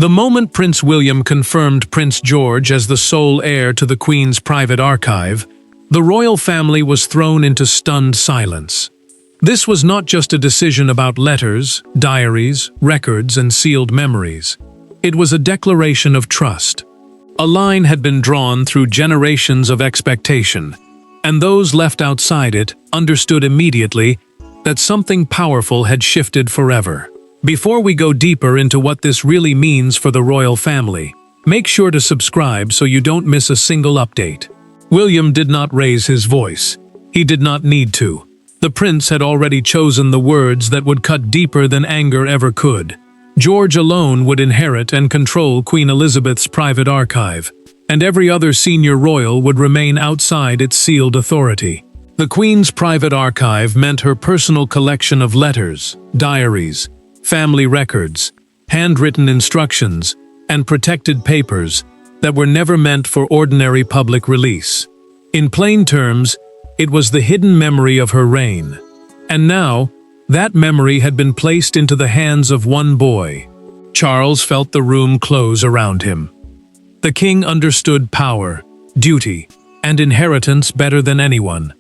The moment Prince William confirmed Prince George as the sole heir to the Queen's private archive, the royal family was thrown into stunned silence. This was not just a decision about letters, diaries, records, and sealed memories. It was a declaration of trust. A line had been drawn through generations of expectation, and those left outside it understood immediately that something powerful had shifted forever. Before we go deeper into what this really means for the royal family, make sure to subscribe so you don't miss a single update. William did not raise his voice. He did not need to. The prince had already chosen the words that would cut deeper than anger ever could. George alone would inherit and control Queen Elizabeth's private archive, and every other senior royal would remain outside its sealed authority. The Queen's private archive meant her personal collection of letters, diaries, family records, handwritten instructions, and protected papers that were never meant for ordinary public release. In plain terms, it was the hidden memory of her reign. And now, that memory had been placed into the hands of one boy. Charles felt the room close around him. The king understood power, duty, and inheritance better than anyone.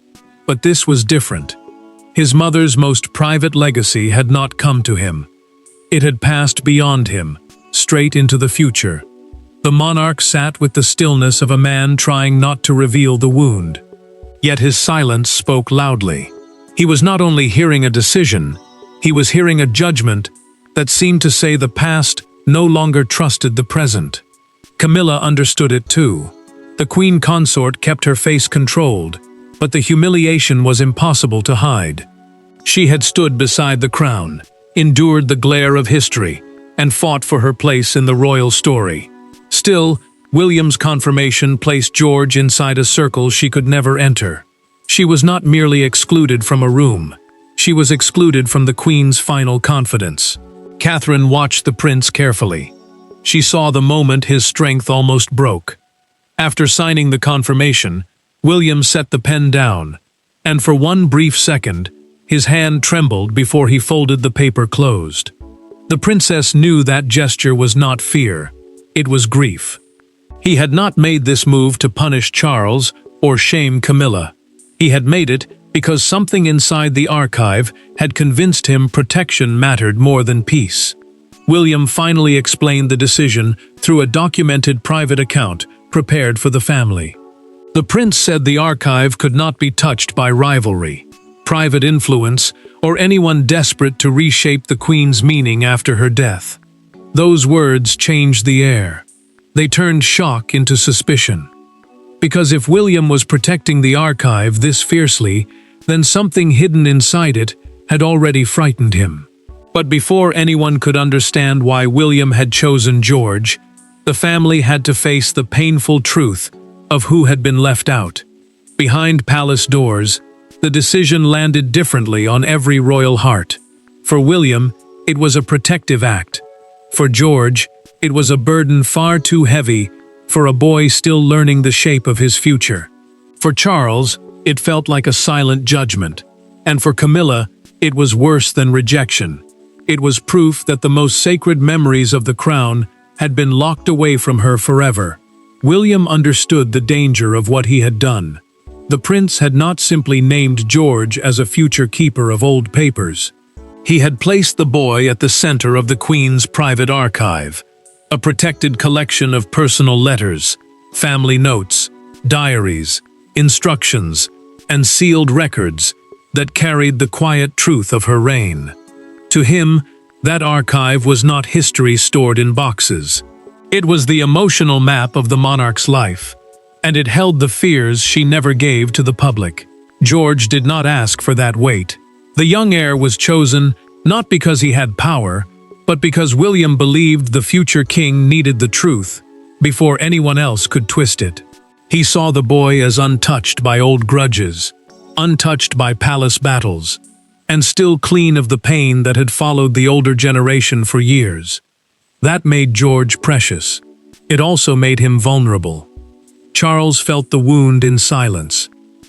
But this was different. His mother's most private legacy had not come to him. It had passed beyond him, straight into the future. The monarch sat with the stillness of a man trying not to reveal the wound. Yet his silence spoke loudly. He was not only hearing a decision, he was hearing a judgment that seemed to say the past no longer trusted the present. Camilla understood it too. The queen consort kept her face controlled, but the humiliation was impossible to hide. She had stood beside the crown, endured the glare of history, and fought for her place in the royal story. Still, William's confirmation placed George inside a circle she could never enter. She was not merely excluded from a room. She was excluded from the Queen's final confidence. Catherine watched the prince carefully. She saw the moment his strength almost broke. After signing the confirmation, William set the pen down, and for one brief second, his hand trembled before he folded the paper closed. The princess knew that gesture was not fear. It was grief. He had not made this move to punish Charles or shame Camilla. He had made it because something inside the archive had convinced him protection mattered more than peace. William finally explained the decision through a documented private account prepared for the family. The prince said the archive could not be touched by rivalry, private influence, or anyone desperate to reshape the Queen's meaning after her death. Those words changed the air. They turned shock into suspicion. Because if William was protecting the archive this fiercely, then something hidden inside it had already frightened him. But before anyone could understand why William had chosen George, the family had to face the painful truth of who had been left out. Behind palace doors, the decision landed differently on every royal heart. For William, it was a protective act. For George, it was a burden far too heavy for a boy still learning the shape of his future. For Charles, it felt like a silent judgment. And for Camilla, it was worse than rejection. It was proof that the most sacred memories of the crown had been locked away from her forever. William understood the danger of what he had done. The prince had not simply named George as a future keeper of old papers. He had placed the boy at the center of the Queen's private archive, a protected collection of personal letters, family notes, diaries, instructions, and sealed records that carried the quiet truth of her reign. To him, that archive was not history stored in boxes. It was the emotional map of the monarch's life, and it held the fears she never gave to the public. George did not ask for that weight. The young heir was chosen not because he had power, but because William believed the future king needed the truth before anyone else could twist it. He saw the boy as untouched by old grudges, untouched by palace battles, and still clean of the pain that had followed the older generation for years. That made George precious. It also made him vulnerable. Charles felt the wound in silence.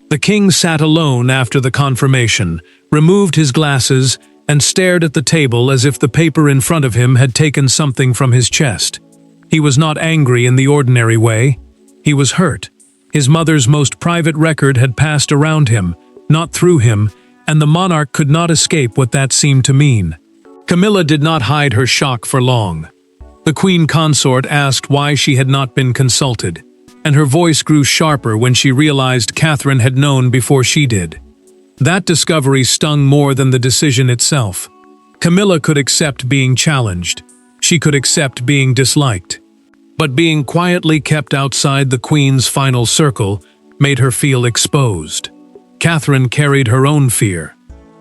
The king sat alone after the confirmation, removed his glasses, and stared at the table as if the paper in front of him had taken something from his chest. He was not angry in the ordinary way. He was hurt. His mother's most private record had passed around him, not through him, and the monarch could not escape what that seemed to mean. Camilla did not hide her shock for long. The queen consort asked why she had not been consulted, and her voice grew sharper when she realized Catherine had known before she did. That discovery stung more than the decision itself. Camilla could accept being challenged. She could accept being disliked. But being quietly kept outside the queen's final circle made her feel exposed. Catherine carried her own fear.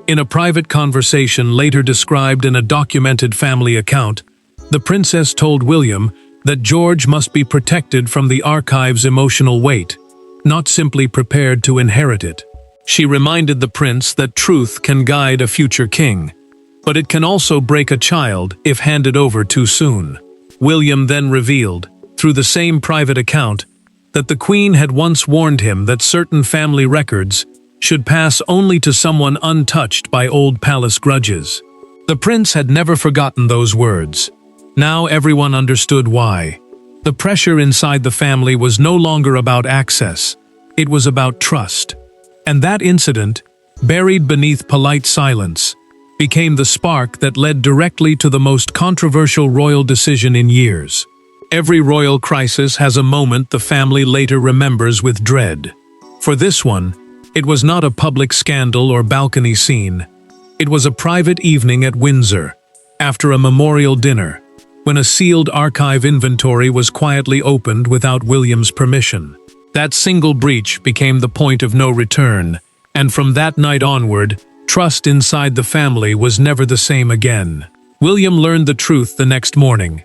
In a private conversation later described in a documented family account, the princess told William that George must be protected from the archive's emotional weight, not simply prepared to inherit it. She reminded the prince that truth can guide a future king, but it can also break a child if handed over too soon. William then revealed, through the same private account, that the queen had once warned him that certain family records should pass only to someone untouched by old palace grudges. The prince had never forgotten those words. Now everyone understood why. The pressure inside the family was no longer about access, it was about trust. And that incident, buried beneath polite silence, became the spark that led directly to the most controversial royal decision in years. Every royal crisis has a moment the family later remembers with dread. For this one, it was not a public scandal or balcony scene. It was a private evening at Windsor, after a memorial dinner, when a sealed archive inventory was quietly opened without William's permission. That single breach became the point of no return, and from that night onward, trust inside the family was never the same again. William learned the truth the next morning.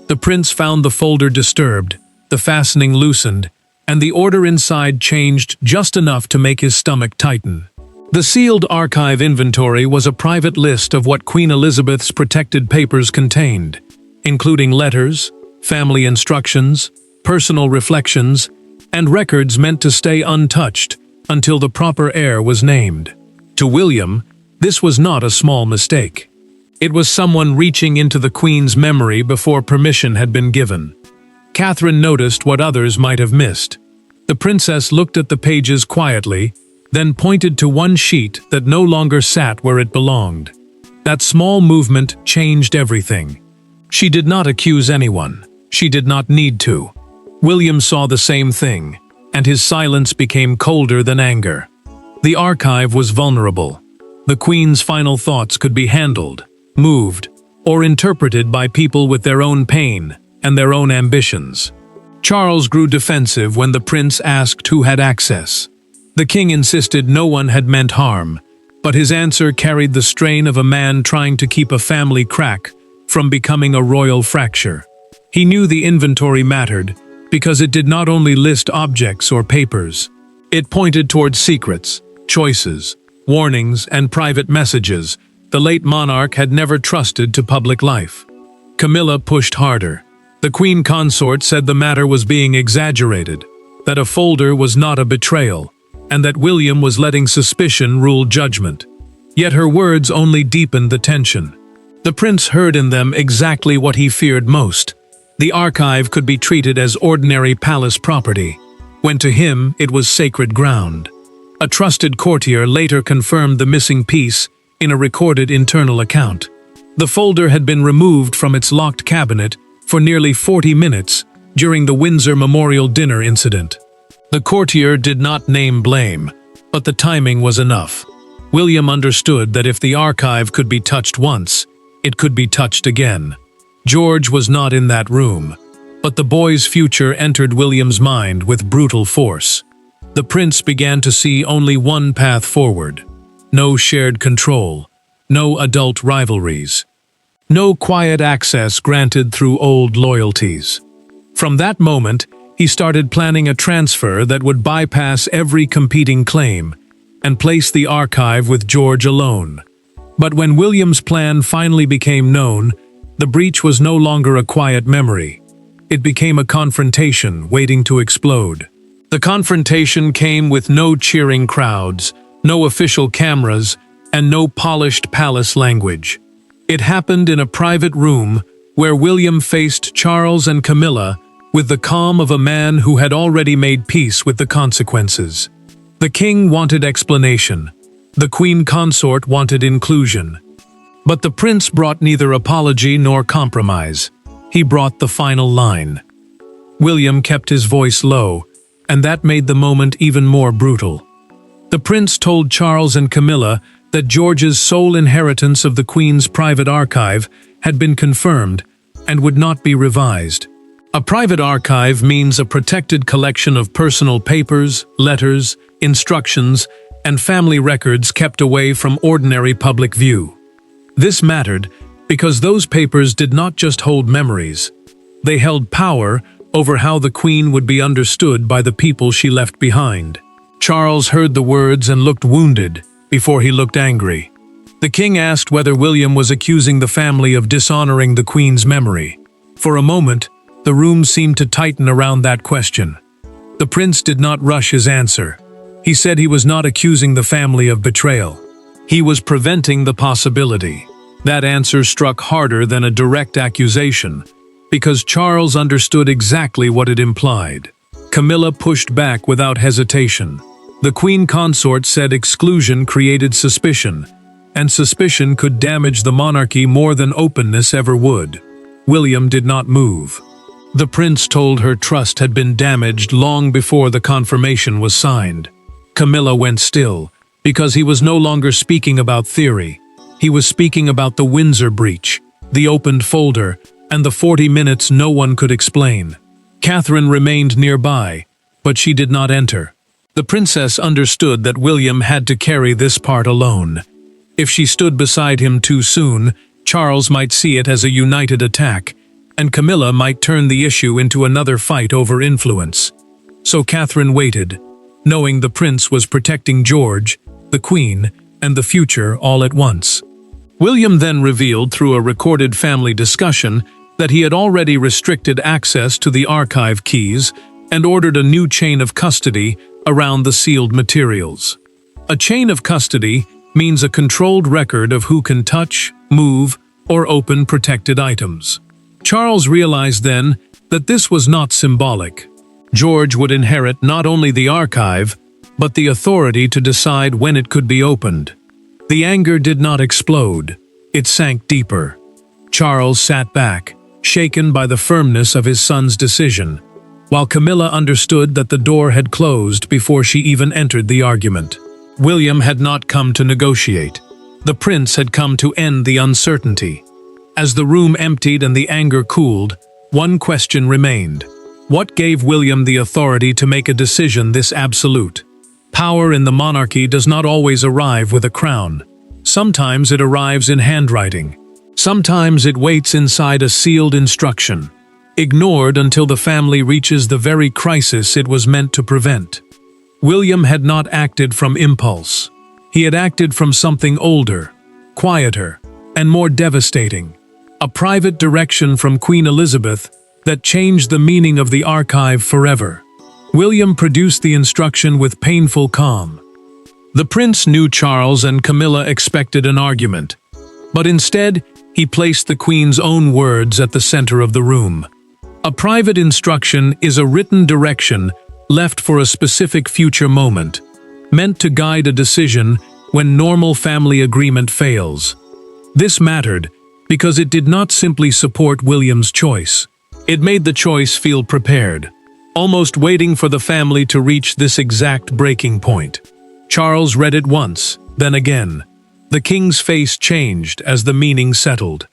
The prince found the folder disturbed, the fastening loosened, and the order inside changed just enough to make his stomach tighten. The sealed archive inventory was a private list of what Queen Elizabeth's protected papers contained, including letters, family instructions, personal reflections, and records meant to stay untouched until the proper heir was named. To William, this was not a small mistake. It was someone reaching into the Queen's memory before permission had been given. Catherine noticed what others might have missed. The princess looked at the pages quietly, then pointed to one sheet that no longer sat where it belonged. That small movement changed everything. She did not accuse anyone. She did not need to. William saw the same thing, and his silence became colder than anger. The archive was vulnerable. The Queen's final thoughts could be handled, moved, or interpreted by people with their own pain and their own ambitions. Charles grew defensive when the prince asked who had access. The king insisted no one had meant harm, but his answer carried the strain of a man trying to keep a family crack from becoming a royal fracture. He knew the inventory mattered because it did not only list objects or papers. It pointed towards secrets, choices, warnings, and private messages the late monarch had never trusted to public life. Camilla pushed harder. The queen consort said the matter was being exaggerated, that a folder was not a betrayal, and that William was letting suspicion rule judgment. Yet her words only deepened the tension. The prince heard in them exactly what he feared most. The archive could be treated as ordinary palace property, when to him it was sacred ground. A trusted courtier later confirmed the missing piece in a recorded internal account. The folder had been removed from its locked cabinet for nearly 40 minutes during the Windsor Memorial Dinner incident. The courtier did not name blame, but the timing was enough. William understood that if the archive could be touched once, it could be touched again. George was not in that room, but the boy's future entered William's mind with brutal force. The prince began to see only one path forward. No shared control, no adult rivalries, no quiet access granted through old loyalties. From that moment, he started planning a transfer that would bypass every competing claim and place the archive with George alone. But when William's plan finally became known, the breach was no longer a quiet memory. It became a confrontation waiting to explode. The confrontation came with no cheering crowds, no official cameras, and no polished palace language. It happened in a private room where William faced Charles and Camilla with the calm of a man who had already made peace with the consequences. The king wanted explanation. The queen consort wanted inclusion. But the prince brought neither apology nor compromise. He brought the final line. William kept his voice low, and that made the moment even more brutal. The prince told Charles and Camilla that George's sole inheritance of the Queen's private archive had been confirmed and would not be revised. A private archive means a protected collection of personal papers, letters, instructions, and family records kept away from ordinary public view. This mattered because those papers did not just hold memories. They held power over how the Queen would be understood by the people she left behind. Charles heard the words and looked wounded before he looked angry. The king asked whether William was accusing the family of dishonoring the Queen's memory. For a moment, the room seemed to tighten around that question. The prince did not rush his answer. He said he was not accusing the family of betrayal. He was preventing the possibility. That answer struck harder than a direct accusation, because Charles understood exactly what it implied. Camilla pushed back without hesitation. The queen consort said exclusion created suspicion, and suspicion could damage the monarchy more than openness ever would. William did not move. The prince told her trust had been damaged long before the confirmation was signed. Camilla went still, because he was no longer speaking about theory. He was speaking about the Windsor breach, the opened folder, and the 40 minutes no one could explain. Catherine remained nearby, but she did not enter. The princess understood that William had to carry this part alone. If she stood beside him too soon, Charles might see it as a united attack, and Camilla might turn the issue into another fight over influence. So Catherine waited, knowing the prince was protecting George, the Queen, and the future all at once. William then revealed through a recorded family discussion that he had already restricted access to the archive keys and ordered a new chain of custody around the sealed materials. A chain of custody means a controlled record of who can touch, move, or open protected items. Charles realized then that this was not symbolic. George would inherit not only the archive, but the authority to decide when it could be opened. The anger did not explode. It sank deeper. Charles sat back, shaken by the firmness of his son's decision, while Camilla understood that the door had closed before she even entered the argument. William had not come to negotiate. The prince had come to end the uncertainty. As the room emptied and the anger cooled, one question remained. What gave William the authority to make a decision this absolute? Power in the monarchy does not always arrive with a crown. Sometimes it arrives in handwriting. Sometimes it waits inside a sealed instruction, ignored until the family reaches the very crisis it was meant to prevent. William had not acted from impulse. He had acted from something older, quieter, and more devastating. A private direction from Queen Elizabeth that changed the meaning of the archive forever. William produced the instruction with painful calm. The prince knew Charles and Camilla expected an argument, but instead he placed the Queen's own words at the center of the room. A private instruction is a written direction left for a specific future moment, meant to guide a decision when normal family agreement fails. This mattered because it did not simply support William's choice. It made the choice feel prepared, almost waiting for the family to reach this exact breaking point. Charles read it once, then again. The king's face changed as the meaning settled.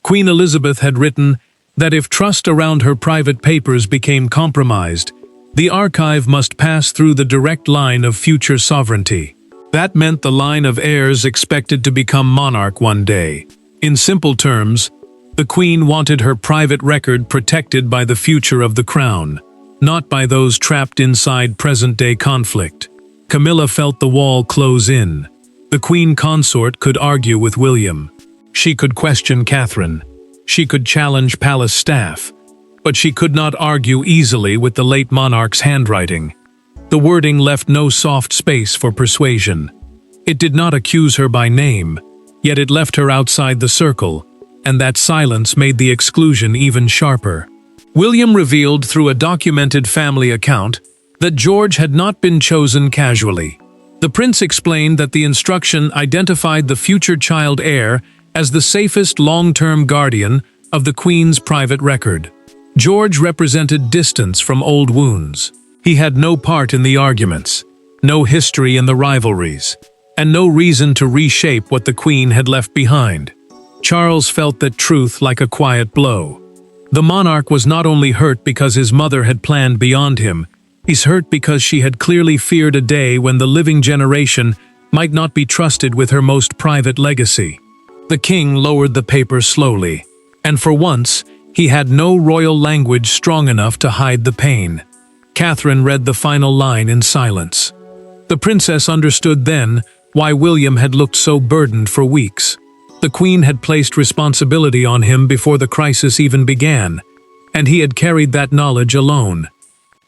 Queen Elizabeth had written that if trust around her private papers became compromised, the archive must pass through the direct line of future sovereignty. That meant the line of heirs expected to become monarch one day. In simple terms, the Queen wanted her private record protected by the future of the crown, not by those trapped inside present-day conflict. Camilla felt the wall close in. The Queen consort could argue with William. She could question Catherine. She could challenge palace staff. But she could not argue easily with the late monarch's handwriting. The wording left no soft space for persuasion. It did not accuse her by name, yet it left her outside the circle, and that silence made the exclusion even sharper. William revealed through a documented family account that George had not been chosen casually. The prince explained that the instruction identified the future child heir as the safest long-term guardian of the Queen's private record. George represented distance from old wounds. He had no part in the arguments, no history in the rivalries, and no reason to reshape what the Queen had left behind. Charles felt that truth like a quiet blow. The monarch was not only hurt because his mother had planned beyond him, he's hurt because she had clearly feared a day when the living generation might not be trusted with her most private legacy. The king lowered the paper slowly, and for once, he had no royal language strong enough to hide the pain. Catherine read the final line in silence. The princess understood then why William had looked so burdened for weeks. The Queen had placed responsibility on him before the crisis even began, and he had carried that knowledge alone.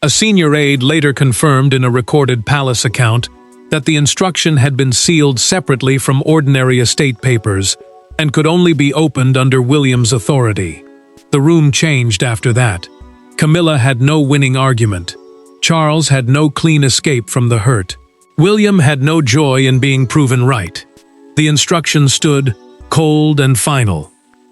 A senior aide later confirmed in a recorded palace account that the instruction had been sealed separately from ordinary estate papers and could only be opened under William's authority. The room changed after that. Camilla had no winning argument. Charles had no clean escape from the hurt. William had no joy in being proven right. The instruction stood cold and final,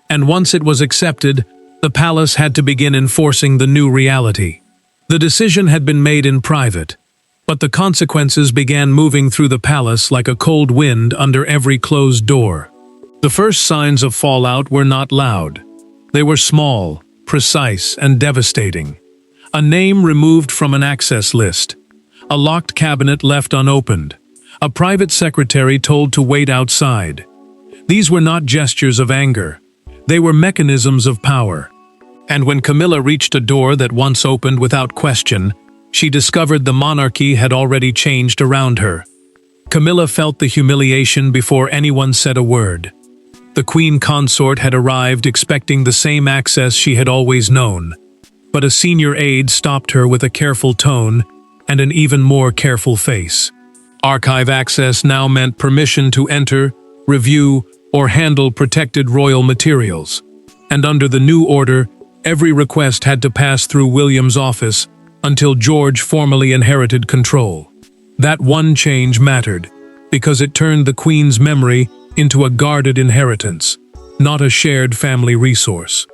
and once it was accepted, the palace had to begin enforcing the new reality. The decision had been made in private, but the consequences began moving through the palace like a cold wind under every closed door. The first signs of fallout were not loud. They were small, precise, and devastating. A name removed from an access list, a locked cabinet left unopened, a private secretary told to wait outside. These were not gestures of anger. They were mechanisms of power. And when Camilla reached a door that once opened without question, she discovered the monarchy had already changed around her. Camilla felt the humiliation before anyone said a word. The Queen consort had arrived expecting the same access she had always known, but a senior aide stopped her with a careful tone and an even more careful face. Archive access now meant permission to enter, review, or handle protected royal materials, and under the new order, every request had to pass through William's office until George formally inherited control. That one change mattered, because it turned the Queen's memory into a guarded inheritance, not a shared family resource.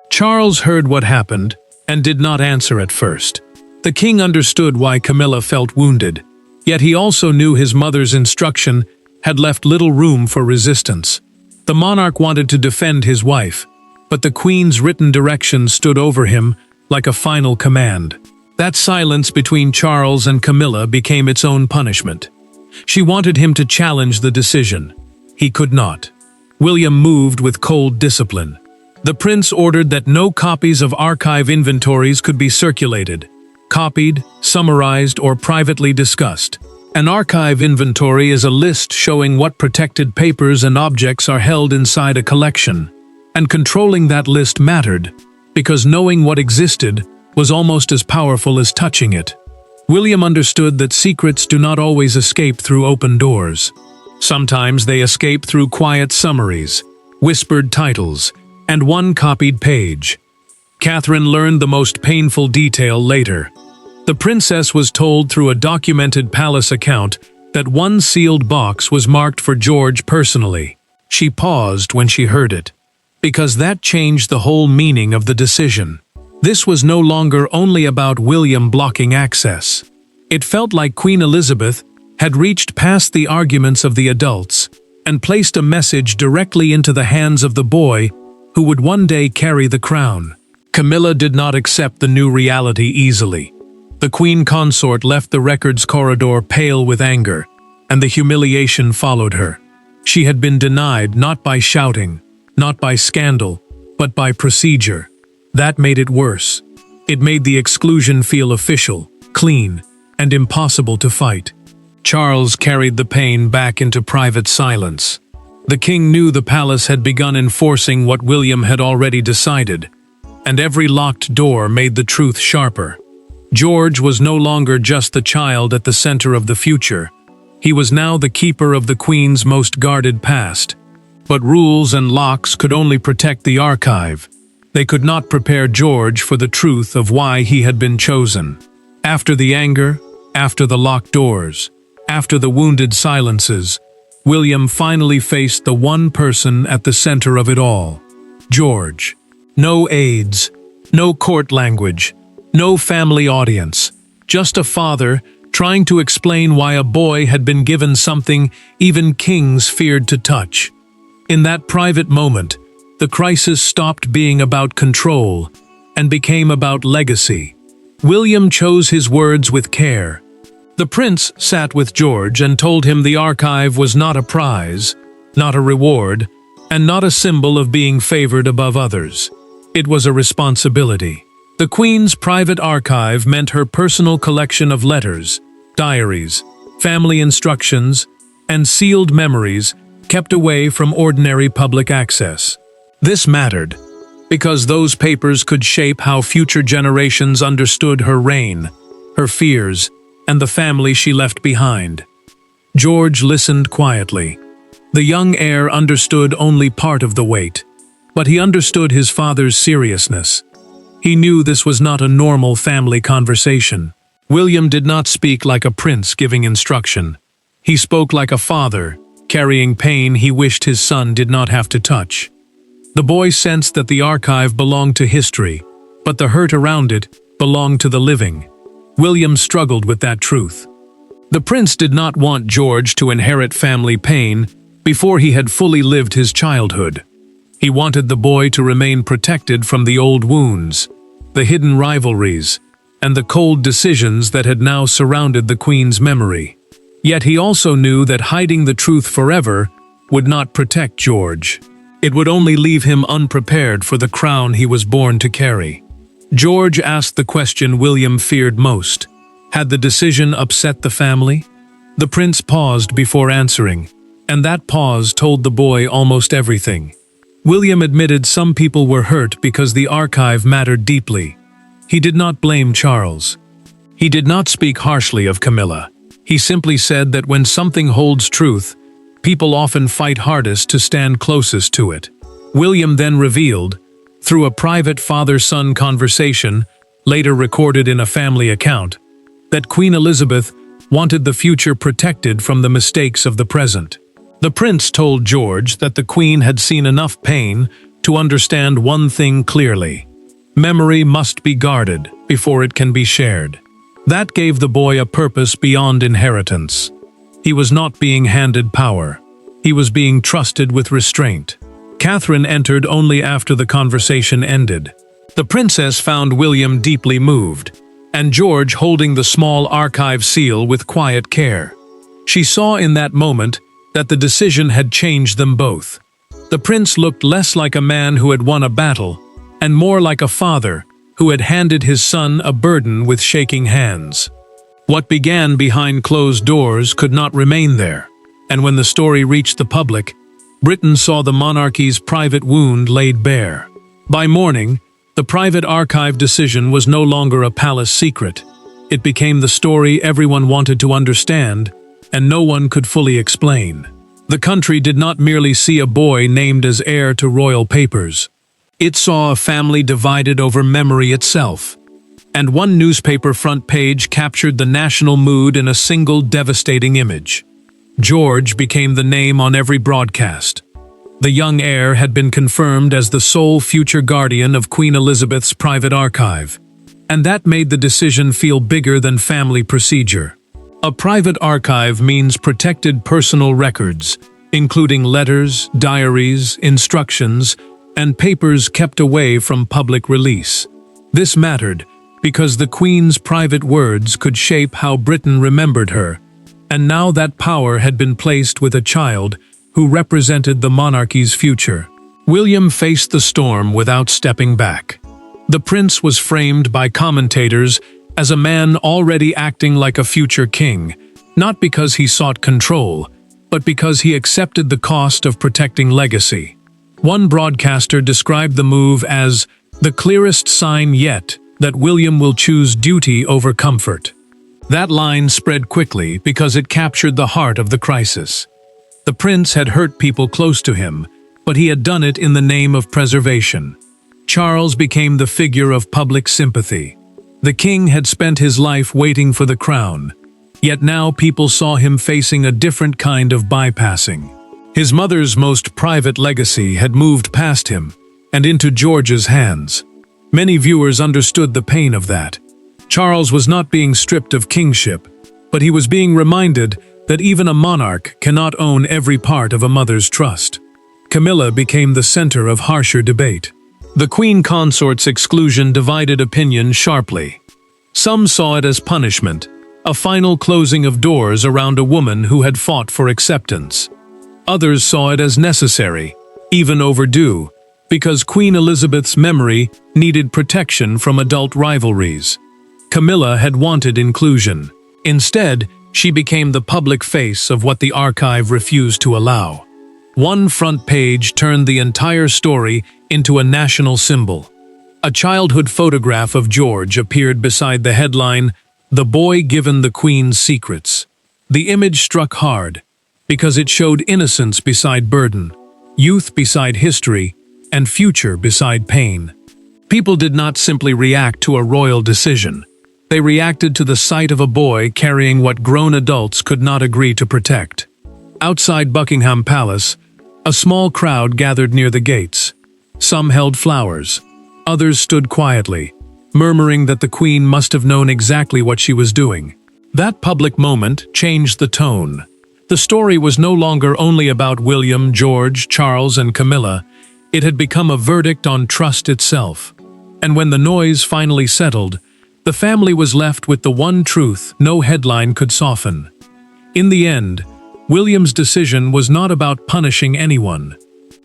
Charles heard what happened and did not answer at first. The king understood why Camilla felt wounded, yet he also knew his mother's instruction had left little room for resistance. The monarch wanted to defend his wife, but the Queen's written direction stood over him like a final command. That silence between Charles and Camilla became its own punishment. She wanted him to challenge the decision. He could not. William moved with cold discipline. The prince ordered that no copies of archive inventories could be circulated, copied, summarized, or privately discussed. An archive inventory is a list showing what protected papers and objects are held inside a collection, and controlling that list mattered, because knowing what existed was almost as powerful as touching it. William understood that secrets do not always escape through open doors. Sometimes they escape through quiet summaries, whispered titles, and one copied page. Catherine learned the most painful detail later. The princess was told through a documented palace account that one sealed box was marked for George personally. She paused when she heard it, because that changed the whole meaning of the decision. This was no longer only about William blocking access. It felt like Queen Elizabeth had reached past the arguments of the adults and placed a message directly into the hands of the boy who would one day carry the crown. Camilla did not accept the new reality easily. The Queen consort left the records corridor pale with anger, and the humiliation followed her. She had been denied not by shouting, not by scandal, but by procedure. That made it worse. It made the exclusion feel official, clean, and impossible to fight. Charles carried the pain back into private silence. The king knew the palace had begun enforcing what William had already decided, and every locked door made the truth sharper. George was no longer just the child at the center of the future. He was now the keeper of the Queen's most guarded past. But rules and locks could only protect the archive. They could not prepare George for the truth of why he had been chosen. After the anger, after the locked doors, after the wounded silences, William finally faced the one person at the center of it all: George. No aides, no court language, no family audience, just a father trying to explain why a boy had been given something even kings feared to touch. In that private moment, the crisis stopped being about control and became about legacy. William chose his words with care. The prince sat with George and told him the archive was not a prize, not a reward, and not a symbol of being favored above others. It was a responsibility. The Queen's private archive meant her personal collection of letters, diaries, family instructions, and sealed memories kept away from ordinary public access. This mattered, because those papers could shape how future generations understood her reign, her fears, and the family she left behind. George listened quietly. The young heir understood only part of the weight, but he understood his father's seriousness. He knew this was not a normal family conversation. William did not speak like a prince giving instruction. He spoke like a father, carrying pain he wished his son did not have to touch. The boy sensed that the archive belonged to history, but the hurt around it belonged to the living. William struggled with that truth. The prince did not want George to inherit family pain before he had fully lived his childhood. He wanted the boy to remain protected from the old wounds, the hidden rivalries, and the cold decisions that had now surrounded the Queen's memory. Yet he also knew that hiding the truth forever would not protect George. It would only leave him unprepared for the crown he was born to carry. George asked the question William feared most. Had the decision upset the family? The prince paused before answering, and that pause told the boy almost everything. William admitted some people were hurt because the archive mattered deeply. He did not blame Charles. He did not speak harshly of Camilla. He simply said that when something holds truth, people often fight hardest to stand closest to it. William then revealed, through a private father-son conversation, later recorded in a family account, that Queen Elizabeth wanted the future protected from the mistakes of the present. The prince told George that the Queen had seen enough pain to understand one thing clearly: memory must be guarded before it can be shared. That gave the boy a purpose beyond inheritance. He was not being handed power. He was being trusted with restraint. Catherine entered only after the conversation ended. The princess found William deeply moved, and George holding the small archive seal with quiet care. She saw in that moment that the decision had changed them both. The prince looked less like a man who had won a battle, and more like a father who had handed his son a burden with shaking hands. What began behind closed doors could not remain there, and when the story reached the public, Britain saw the monarchy's private wound laid bare. By morning, the private archive decision was no longer a palace secret. It became the story everyone wanted to understand, and no one could fully explain. The country did not merely see a boy named as heir to royal papers. It saw a family divided over memory itself. And one newspaper front page captured the national mood in a single devastating image. George became the name on every broadcast. The young heir had been confirmed as the sole future guardian of Queen Elizabeth's private archive, and that made the decision feel bigger than family procedure. A private archive means protected personal records, including letters, diaries, instructions, and papers kept away from public release. This mattered because the Queen's private words could shape how Britain remembered her, and now that power had been placed with a child who represented the monarchy's future. William faced the storm without stepping back. The prince was framed by commentators as a man already acting like a future king, not because he sought control, but because he accepted the cost of protecting legacy. One broadcaster described the move as the clearest sign yet that William will choose duty over comfort. That line spread quickly because it captured the heart of the crisis. The prince had hurt people close to him, but he had done it in the name of preservation. Charles became the figure of public sympathy. The king had spent his life waiting for the crown, yet now people saw him facing a different kind of bypassing. His mother's most private legacy had moved past him and into George's hands. Many viewers understood the pain of that. Charles was not being stripped of kingship, but he was being reminded that even a monarch cannot own every part of a mother's trust. Camilla became the center of harsher debate. The queen consort's exclusion divided opinion sharply. Some saw it as punishment, a final closing of doors around a woman who had fought for acceptance. Others saw it as necessary, even overdue, because Queen Elizabeth's memory needed protection from adult rivalries. Camilla had wanted inclusion. Instead, she became the public face of what the archive refused to allow. One front page turned the entire story into a national symbol. A childhood photograph of George appeared beside the headline, "The Boy Given the Queen's Secrets." The image struck hard, because it showed innocence beside burden, youth beside history, and future beside pain. People did not simply react to a royal decision. They reacted to the sight of a boy carrying what grown adults could not agree to protect. Outside Buckingham Palace, a small crowd gathered near the gates. Some held flowers. Others stood quietly, murmuring that the Queen must have known exactly what she was doing. That public moment changed the tone. The story was no longer only about William, George, Charles, and Camilla. It had become a verdict on trust itself. And when the noise finally settled, the family was left with the one truth no headline could soften. In the end, William's decision was not about punishing anyone.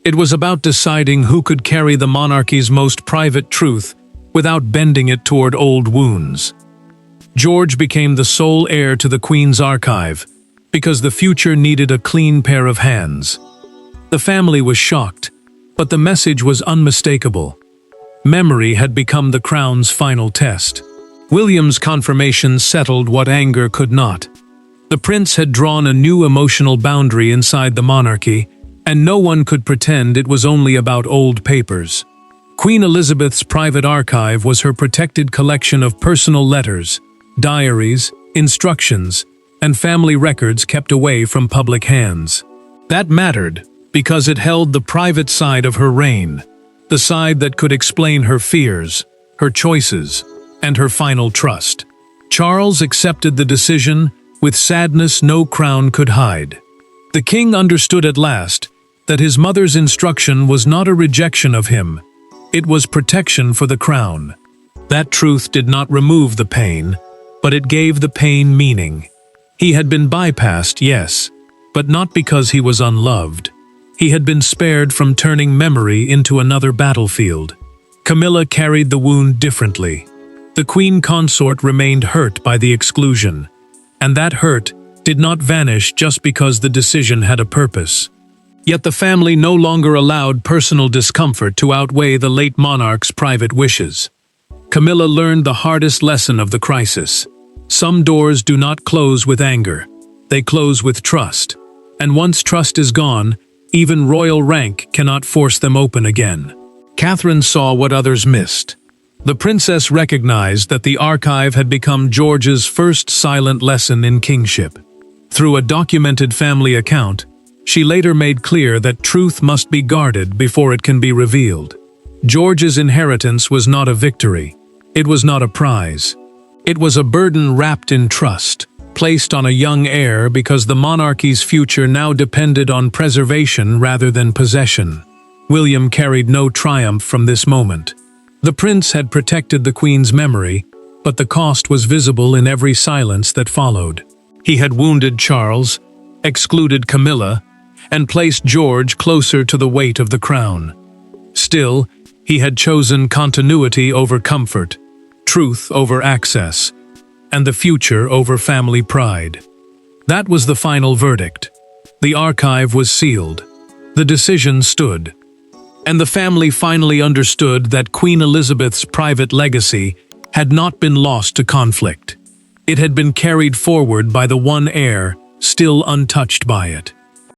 It was about deciding who could carry the monarchy's most private truth without bending it toward old wounds. George became the sole heir to the Queen's archive, because the future needed a clean pair of hands. The family was shocked, but the message was unmistakable. Memory had become the crown's final test. William's confirmation settled what anger could not. The prince had drawn a new emotional boundary inside the monarchy, and no one could pretend it was only about old papers. Queen Elizabeth's private archive was her protected collection of personal letters, diaries, instructions, and family records kept away from public hands. That mattered because it held the private side of her reign, the side that could explain her fears, her choices, and her final trust. Charles accepted the decision with sadness no crown could hide. The king understood at last that his mother's instruction was not a rejection of him, it was protection for the crown. That truth did not remove the pain, but it gave the pain meaning. He had been bypassed, yes, but not because he was unloved. He had been spared from turning memory into another battlefield. Camilla carried the wound differently. The queen consort remained hurt by the exclusion, and that hurt did not vanish just because the decision had a purpose. Yet the family no longer allowed personal discomfort to outweigh the late monarch's private wishes. Camilla learned the hardest lesson of the crisis. Some doors do not close with anger, they close with trust. And once trust is gone, even royal rank cannot force them open again. Catherine saw what others missed. The princess recognized that the archive had become George's first silent lesson in kingship. Through a documented family account, she later made clear that truth must be guarded before it can be revealed. George's inheritance was not a victory. It was not a prize. It was a burden wrapped in trust, placed on a young heir because the monarchy's future now depended on preservation rather than possession. William carried no triumph from this moment. The prince had protected the queen's memory, but the cost was visible in every silence that followed. He had wounded Charles, excluded Camilla, and placed George closer to the weight of the crown. Still, he had chosen continuity over comfort, truth over access, and the future over family pride. That was the final verdict. The archive was sealed. The decision stood. And the family finally understood that Queen Elizabeth's private legacy had not been lost to conflict. It had been carried forward by the one heir still untouched by it.